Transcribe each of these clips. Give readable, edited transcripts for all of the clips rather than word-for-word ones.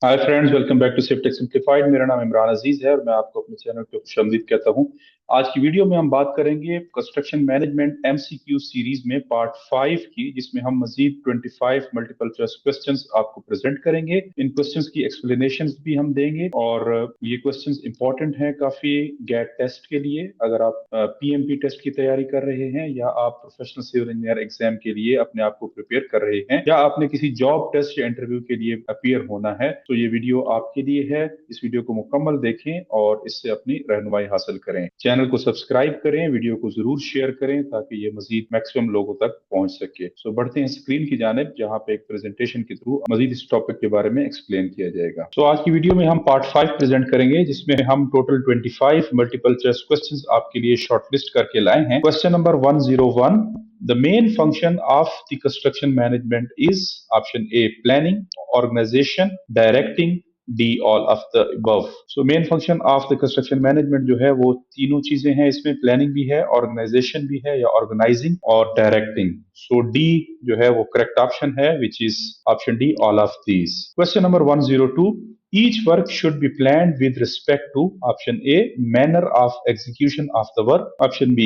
Hi friends, welcome back to safe tech simplified. मेरा नाम इमरान अजीज है और मैं आपको अपने चैनल पे खुशामदीद कहता हूं। आज की वीडियो में हम बात करेंगे कंस्ट्रक्शन मैनेजमेंट एमसीक्यू सीरीज में पार्ट 5 की, जिसमें हम मजीद 25 मल्टीपल चॉइस क्वेश्चंस आपको प्रेजेंट करेंगे। इन क्वेश्चंस की एक्सप्लेनेशंस भी हम देंगे और ये क्वेश्चंस इंपॉर्टेंट हैं काफी गैट टेस्ट के लिए। अगर आप पीएमपी टेस्ट की तैयारी कर रहे हैं या आप प्रोफेशनल सिविल इंजीनियर एग्जाम के लिए अपने आप को प्रिपेयर कर रहे हैं या आपने किसी जॉब टेस्ट या इंटरव्यू के लिए अपियर होना है, तो ये वीडियो आपके लिए है। इस वीडियो को मुकम्मल देखें और इससे अपनी रहनुमाई हासिल करें। चैनल को सब्सक्राइब करें, वीडियो को जरूर शेयर करें ताकि ये मजीद मैक्सिमम लोगों तक पहुंच सके। सो बढ़ते हैं स्क्रीन की जानिब, जहां पे एक प्रेजेंटेशन के थ्रू मजीद इस टॉपिक के बारे में एक्सप्लेन किया जाएगा। सो आज की वीडियो में हम पार्ट 5 प्रेजेंट करेंगे, जिसमें हम टोटल 25 मल्टीपल चॉइस क्वेश्चंस आपके लिए शॉर्टलिस्ट करके लाए हैं। Question number 101, the main function of the construction management is option A planning, organization, directing, D all of the above। So main function of the construction management जो है वो तीनों चीजें हैं, इसमें प्लानिंग भी है, ऑर्गेनाइजेशन भी है या ऑर्गेनाइजिंग और डायरेक्टिंग। सो डी जो है वो करेक्ट ऑप्शन है, which is option D all of these. Question number 102, each work should be planned with respect to option A manner of execution of the work, option B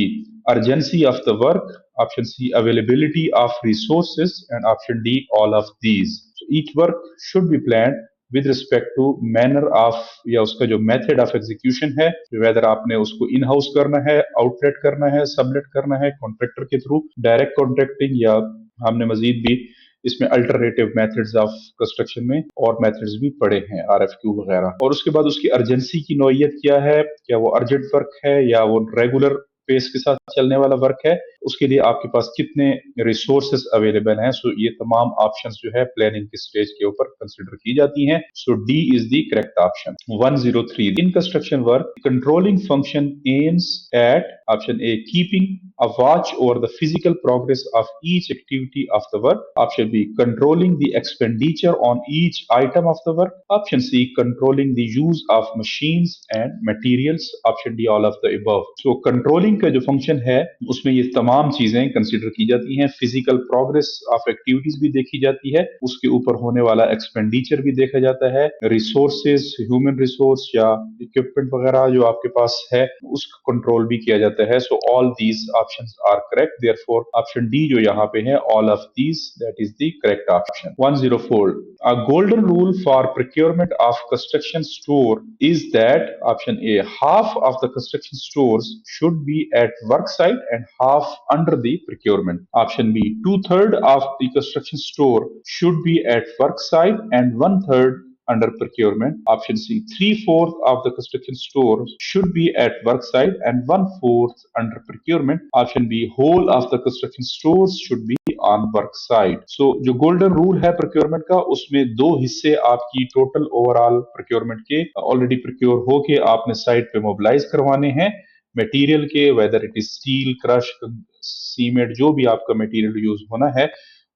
urgency of the work, option C availability of resources, and option D all of these। So each work should be planned with respect to manner of या उसका जो method of execution है, whether आपने उसको in house करना है, outlet करना है, सबलेट करना है, कॉन्ट्रैक्टर के थ्रू, डायरेक्ट कॉन्ट्रैक्टिंग, या हमने मजीद भी इसमें अल्टरनेटिव मेथड्स ऑफ कंस्ट्रक्शन में और मेथड्स भी पढ़े हैं, आरएफक्यू वगैरह। और उसके बाद उसकी अर्जेंसी की नौयत क्या है, क्या वो अर्जेंट वर्क है या वो रेगुलर पेस के साथ चलने वाला वर्क है, उसके लिए आपके पास कितने रिसोर्सेस अवेलेबल हैं। सो ये तमाम ऑप्शंस जो है प्लानिंग के स्टेज के ऊपर कंसिडर की जाती हैं। So D is the correct option. 103, in construction work controlling function aims at option A keeping a watch over the physical progress of each activity of the work, option B controlling the expenditure on each item of the work, option C controlling the use of machines and materials, option D all of the above। so controlling का जो function है उसमें ये तमाम चीजें consider की जाती हैं। फिजिकल प्रोग्रेस ऑफ एक्टिविटीज भी देखी जाती है, उसके ऊपर होने वाला एक्सपेंडिचर भी देखा जाता है, रिसोर्सेज, ह्यूमन रिसोर्स या इक्विपमेंट वगैरह जो आपके पास है उसका कंट्रोल भी किया जाता है। So all these options are correct, therefore option D जो यहाँ पे है all of these, that is the correct option। 104, a golden rule for procurement of construction store is that option A half of the construction stores should be at work site and half under the procurement, option B 2/3 of the construction store should be at work site and 1/3 under procurement, option C 3/4 of the construction stores should be at work site and 1/4 under procurement, option B whole of the construction stores should be on work site। so जो golden rule है procurement का, उसमें दो हिस्से आपकी total overall procurement के already procure होके आपने साइट पे मोबिलाइज करवाने हैं मटेरियल के, whether it is steel, crush, cement, जो भी आपका मटेरियल यूज होना है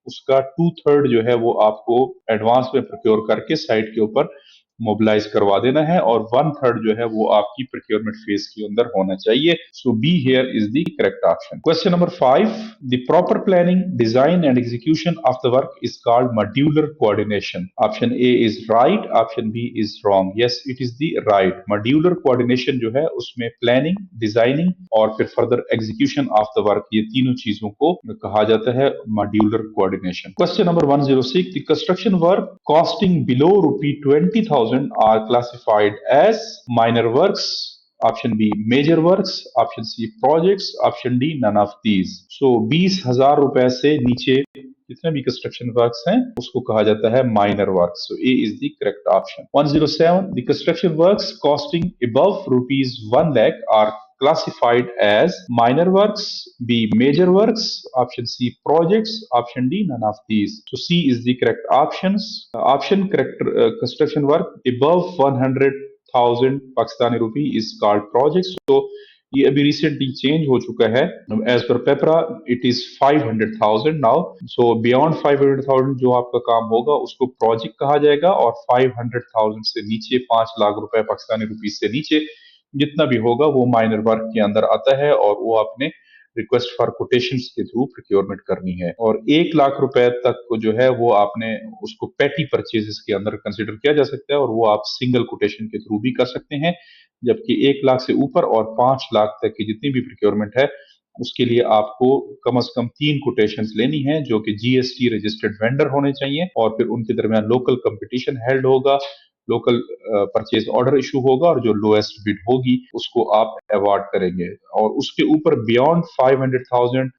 उसका 2/3 जो है वो आपको एडवांस में प्रोक्योर करके साइट के ऊपर मोबिलाइज करवा देना है और 1/3 जो है वो आपकी प्रोक्योरमेंट फेज के अंदर होना चाहिए। So B here is the correct option. Question number 5, the proper planning, design and execution of the work is called modular coordination, option A is right, option B is wrong. Yes, it is the right. Modular coordination जो है उसमें planning, designing और फिर further execution of the work, ये तीनों चीजों को कहा जाता है modular coordination. Question number 106, the construction work costing below ₹20,000 are classified as minor works, option B major works, option C projects, option D none of these। so 20,000 रुपए से नीचे जितने भी कंस्ट्रक्शन वर्क्स हैं उसको कहा जाता है minor works. So A is the correct option. 107, the construction works costing above ₹1 lakh are classified as minor works, B major works, option C projects, option D none of these। so C is the correct options option correct। construction work above 100,000 Pakistani rupee is called projects। so ये अभी recently change हो चुका है, as per paper it is 500,000 now. So beyond 500,000 जो आपका काम होगा उसको प्रोजेक्ट कहा जाएगा और 500,000 से नीचे, 5 लाख रुपए पाकिस्तानी रुपीज से नीचे जितना भी होगा वो माइनर वर्क के अंदर आता है और वो आपने रिक्वेस्ट फॉर कोटेशंस के थ्रू प्रोक्योरमेंट करनी है। और 1 लाख रुपए तक को जो है वो आपने उसको पेटी परचेजेस के अंदर कंसिडर किया जा सकता है, और वो आप सिंगल कोटेशन के थ्रू भी कर सकते हैं। जबकि 1 लाख से ऊपर और 5 लाख तक की जितनी भी प्रोक्योरमेंट है उसके लिए आपको कम से कम 3 कोटेशंस लेनी है, जो कि जीएसटी रजिस्टर्ड वेंडर होने चाहिए, और फिर उनके दरमियान लोकल कंपटीशन हेल्ड होगा, लोकल परचेज ऑर्डर इशू होगा, और जो लोएस्ट बिड होगी उसको आप अवार्ड करेंगे। और उसके ऊपर बियॉन्ड 500,000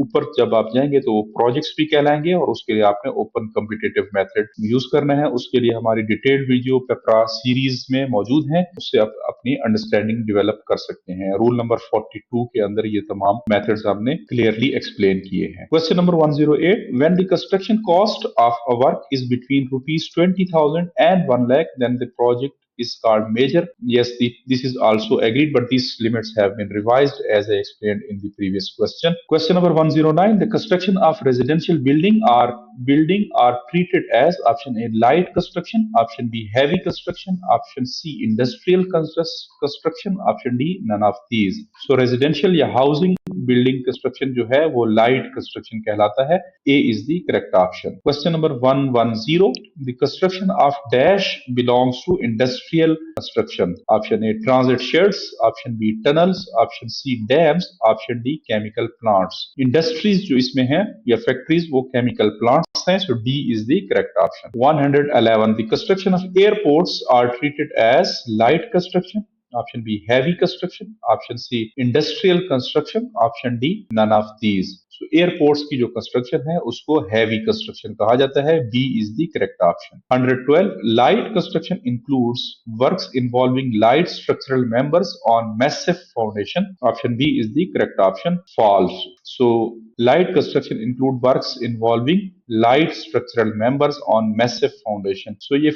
ऊपर जब आप जाएंगे तो वो प्रोजेक्ट्स भी कहलाएंगे, और उसके लिए आपने ओपन कम्पिटिटिव मेथड यूज करना है। उसके लिए हमारी डिटेल्ड वीडियो पेपरा सीरीज में मौजूद है, उससे आप अपनी अंडरस्टैंडिंग डेवलप कर सकते हैं। रूल नंबर 42 के अंदर ये तमाम मेथड्स हमने क्लियरली एक्सप्लेन किए हैं। Question number 108, when the construction cost of a work is between ₹20,000 and 1 lakh, then the project is called major. Yes, this is also agreed, but these limits have been revised as I explained in the previous question. Question number 109, the construction of residential building are treated as option A light construction, option B heavy construction, option C industrial construction, option D none of these. So residential या housing building construction जो है वो light construction कहलाता है। A is the correct option. Question number 110, the construction of dash belongs to industrial construction. Option A transit sheds, option B tunnels, option C dams, option D chemical plants. Industries जो इसमें है या factories वो chemical plants हैं, so D is the correct option. 111, the construction of airports are treated as light construction. Option B heavy construction, option C industrial construction, option D none of these. So airports की जो construction है उसको heavy construction कहा जाता है। B is the correct option. 112, light construction includes works involving light structural members on massive foundation. Option B is the correct option. False. So light construction include works involving light structural members on massive foundation. So ये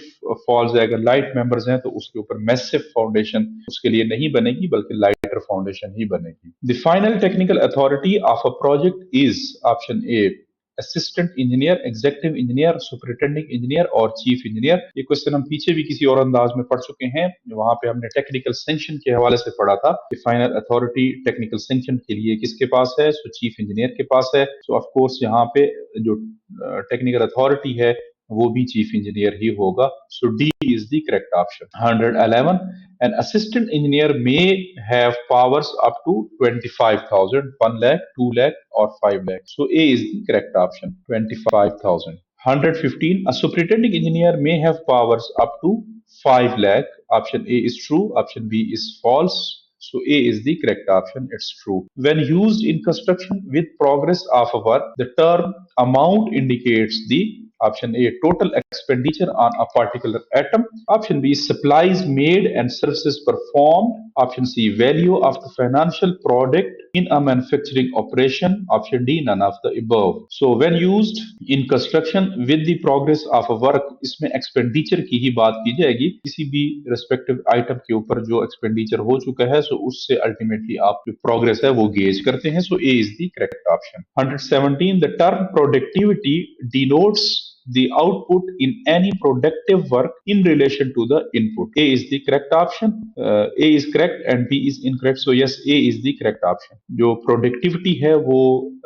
false है, अगर light members हैं तो उसके ऊपर massive foundation उसके लिए नहीं बनेगी बल्कि lighter foundation ही बनेगी। The final technical authority of a project is option A assistant engineer, executive engineer, superintending engineer और चीफ इंजीनियर। ये क्वेश्चन हम पीछे भी किसी और अंदाज में पढ़ चुके हैं, वहां पे हमने टेक्निकल सैंक्शन के हवाले से पढ़ा था कि फाइनल अथॉरिटी टेक्निकल सैंक्शन के लिए किसके पास है, सो चीफ इंजीनियर के पास है। सो ऑफ कोर्स यहाँ पे जो टेक्निकल अथॉरिटी है वो भी चीफ इंजीनियर ही होगा। So D is the correct option. 111, an assistant engineer may have powers up to 25,000, 1 lakh, 2 lakh or 5 lakh. So A is the correct option, 25,000. 115, a superintending engineer may have powers up to 5 lakh. Option A is true, option B is false. So A is the correct option, it's true. When used in construction with progress of a work, the term amount indicates the option A total expenditure on a particular item, option B supplies made and services performed, option C value of the financial product in a manufacturing operation, option D none of the above. So when used in construction with the progress of a work, इसमें expenditure की ही बात की जाएगी, किसी भी respective item के ऊपर जो expenditure हो चुका है, so उससे ultimately आप जो progress है वो gauge करते हैं। So A is the correct option. 117, the term productivity denotes the output in any productive work in relation to the input. A is the correct option. A is correct and B is incorrect. So yes, A is the correct option. जो productivity है वो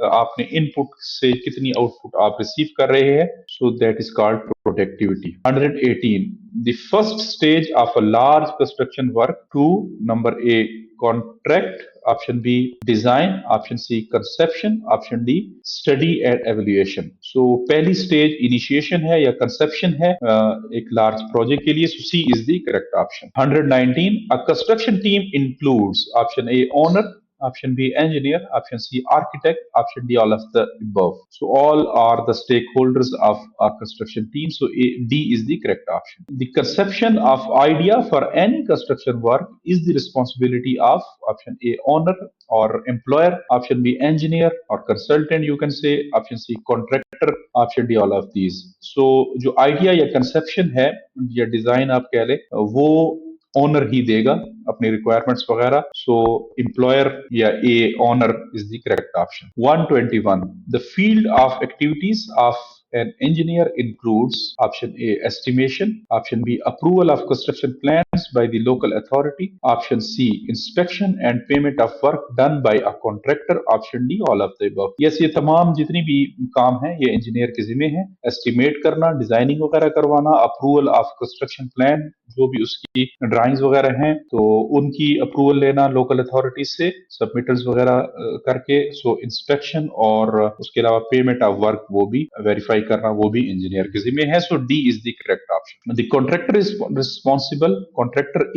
आपने input से कितनी output आप receive कर रहे हैं, so that is called productivity. 118, the first stage of a large construction work to number A contract, option B design, option C conception, option D study and evaluation. So पहली stage initiation है या conception है एक large project के लिए, so C is the correct option. 119, a construction team includes option A owner, option B engineer, option C architect, option D all of the above. So all are the stakeholders of a construction team. So D is the correct option. The conception of idea for any construction work is the responsibility of option A owner or employer, option B engineer or consultant you can say, option C contractor, option D all of these. So जो idea या conception है या design आप कह ले वो owner ही देगा अपनी रिक्वायरमेंट्स वगैरह। सो एम्प्लॉयर या ए owner is the correct option. 121, the field of activities of an engineer includes option A estimation, option B approval of construction plan, by the local authority. Option C, inspection and payment of work done by a contractor. Option D, all of the above. Yes, ये तमाम जितनी भी काम है ये engineer के जिम्मे है। एस्टिमेट करना, डिजाइनिंग वगैरह करवाना, अप्रूवल ऑफ कंस्ट्रक्शन प्लान, जो भी उसकी ड्राइंग्स वगैरह हैं तो उनकी अप्रूवल लेना लोकल अथॉरिटीज से सबमिटल्स वगैरह करके। सो इंस्पेक्शन और उसके अलावा पेमेंट ऑफ वर्क वो भी वेरीफाई करना वो भी इंजीनियर के जिम्मे है। So D is the correct option. The contractor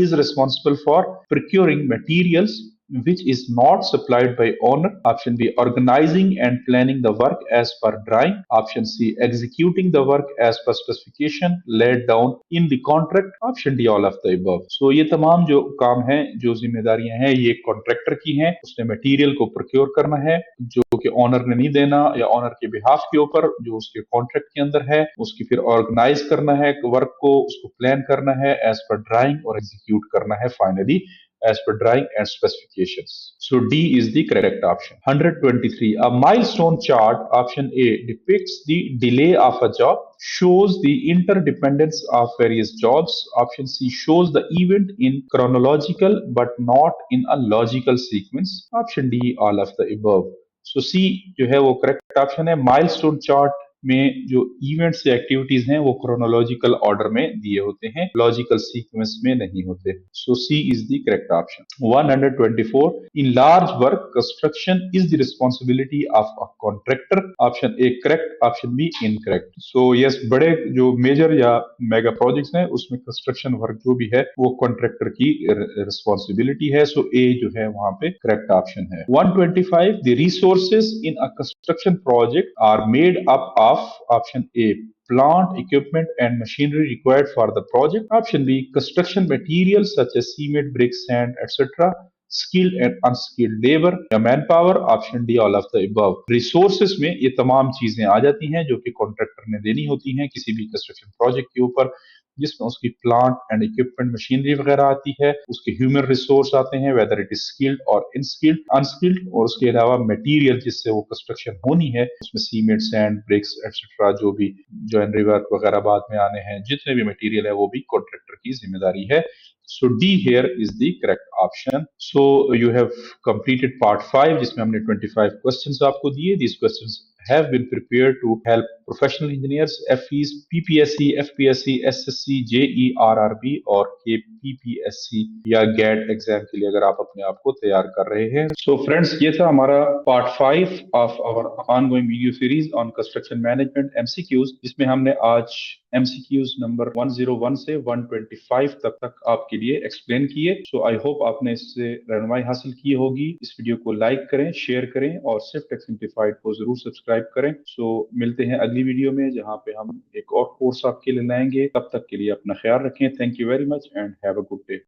is responsible for procuring materials which is not supplied by owner. Option B, organizing and planning the work as per drawing. Option C, executing the work as per specification laid down in the contract. Option D, all of the above. So ये तमाम जो काम है, जो जिम्मेदारियां हैं, ये contractor की हैं। उसने मटेरियल को प्रोक्योर करना है जो कि ऑनर ने नहीं देना, या ऑनर के बिहाफ के ऊपर जो उसके कॉन्ट्रैक्ट के अंदर है, उसकी फिर ऑर्गेनाइज करना है वर्क को, उसको प्लान करना है एज पर ड्राइंग और एग्जीक्यूट करना है finally as per drawing and specifications. So D is the correct option. 123. A milestone chart, option A, depicts the delay of a job, shows the interdependence of various jobs. Option C, shows the event in chronological but not in a logical sequence. Option D, all of the above. So C जो है वो correct option है। milestone chart में जो events या activities हैं वो chronological order में दिए होते हैं, लॉजिकल सीक्वेंस में नहीं होते। So C is the correct option. 124. In large work construction is the responsibility of a contractor. Option A correct, option B incorrect. So yes, बड़े जो मेजर या मेगा प्रोजेक्ट्स हैं उसमें कंस्ट्रक्शन वर्क जो भी है वो कॉन्ट्रैक्टर की रिस्पॉन्सिबिलिटी है। सो ए जो है वहां पे करेक्ट ऑप्शन है। 125. The resources in a construction project are made up of option A, plant, equipment and machinery required for the project. Option B, construction materials such as cement, bricks, sand, etc. skilled and unskilled labor या manpower. Option D, all of the above. Resources में ये तमाम चीजें आ जाती हैं जो कि contractor ने देनी होती हैं किसी भी कंस्ट्रक्शन प्रोजेक्ट के ऊपर, जिसमें उसकी प्लांट एंड इक्विपमेंट मशीनरी वगैरह आती है, उसके ह्यूमन रिसोर्स आते हैं वेदर इट इज स्किल्ड और इनस्किल्ड अनस्किल्ड, और उसके अलावा मटेरियल जिससे वो कंस्ट्रक्शन होनी है उसमें सीमेंट, सैंड, ब्रिक्स एक्सेट्रा, जो भी जॉइनरी वर्क वगैरह बाद में आने हैं, जितने भी मटेरियल है वो भी कॉन्ट्रैक्टर की जिम्मेदारी है। So D here is the correct option. So you have completed part 5 जिसमें हमने 25 questions आपको दिए। These questions have been prepared to help professional engineers, FEs, PPSC, FPSC, SSC, JE, RRB और KPPSC या GAT एग्जाम के लिए अगर आप अपने आप को तैयार कर रहे हैं। So friends, ये था हमारा part 5 of our ongoing video series on construction management MCQs, जिसमें हमने आज MCQs नंबर 101 से 125 तक आपके लिए एक्सप्लेन किए। सो आई होप आपने इससे रहनुमाई हासिल की होगी। इस वीडियो को लाइक करें, शेयर करें और सिर्फ टेक सिंप्लीफाइड को जरूर सब्सक्राइब करें। सो मिलते हैं अगली वीडियो में जहां पे हम एक और कोर्स आपके लिए लाएंगे। तब तक के लिए अपना ख्याल रखें। Thank you very much and have a good day.